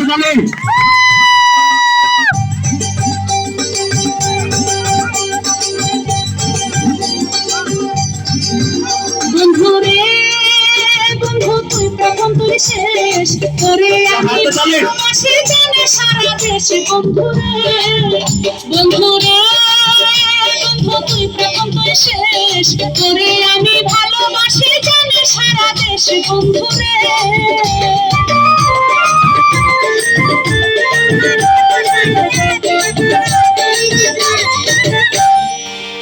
তালি। বন্ধু রে বন্ধু তুই প্রথম তুই শেষ তোরে আমি ভালোবাসি জানে সারা দেশ। বন্ধু রে বন্ধু রে বন্ধু তুই প্রথম তুই শেষ তোরে আমি ভালোবাসি জানে সারা দেশ। বন্ধু রে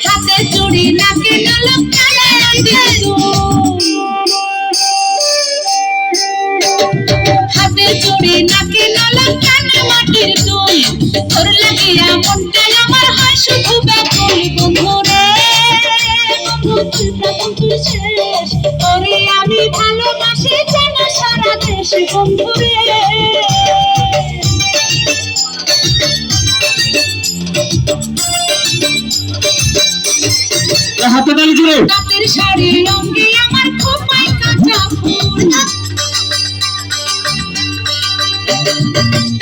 হাতে চুড়ি নাকে নলক হাতে চুড়ি নাকে নলক কানে মাটির দুল তোর লাগিয়া মনটা আমার হয় শুধু ব্যাকুল। বন্ধু রে বন্ধু তুই প্রথম তুই শেষ তোরে আমি ভালোবাসি জানে সারা দেশ। বন্ধু রে হাতে তালি জুড়ে। রাতের শাড়ি রঙে আমার খোপায় কাঁচা ফুল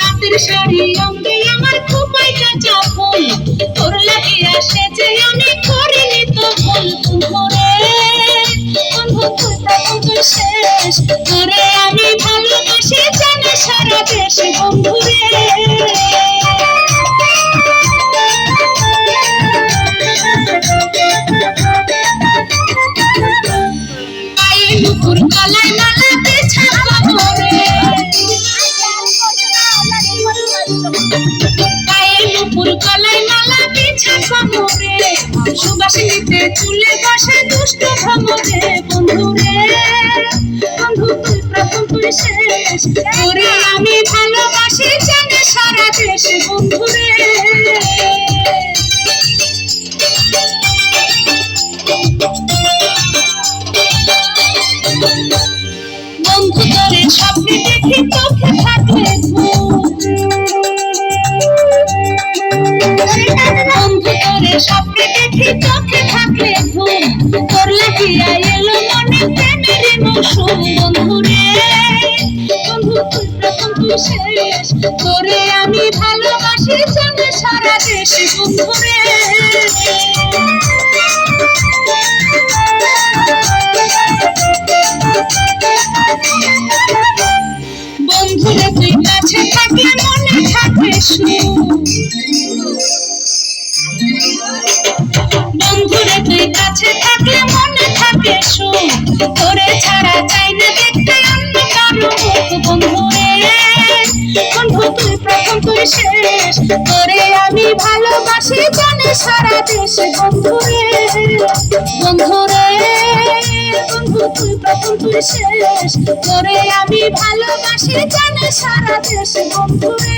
রাতের শাড়ি রঙে আমার খোপায় কাঁচা ফুল তোর লাগিয়া সেজে আমি করিনি তো ভুল। বন্ধু রে বন্ধু তুই প্রথম তুই শেষ তোরে আমি ভালোবাসি জানে সারা দেশ। বন্ধু রে নুপুর গলায় মালা বিছা কবরে গায়ে নুপুর গলায় মালা বিছা কবরে সুবাসিনীতে চুলে বসে দুষ্ট ভ্রমরে। বন্ধু রে বন্ধু তুই প্রথম তুই শেষ তোরে আমি ভালোবাসি জানে সারা দেশ। বন্ধু রে বন্ধু তোরে স্বপ্নে দেখি চোখে থাকলে বন্ধু তোরে স্বপ্নে দেখি চোখে থাকলে ঘুম তোর লাগিয়া এলো মনে প্রেমের মৌসুম। বন্ধু রে বন্ধু তুই প্রথম তুই শেষ তোরে আমি ভালোবাসি জানে সারা দেশ। বন্ধু রে বন্ধুরে তুই কাছে থাকলে মনে থাকে বন্ধুরে তুই কাছে থাকলে মনে থাকে সুখ তোরে ছাড়া চাই না দেখতে অন্য কারো মুখ। বন্ধু রে বন্ধু তুই প্রথম তুই শেষ তোরে আমি ভালোবাসি জানে সারা দেশ। বন্ধু রে বন্ধু রে বন্ধু তুই প্রথম তুই শেষ তোরে আমি ভালোবাসি জানে সারা দেশ। বন্ধু রে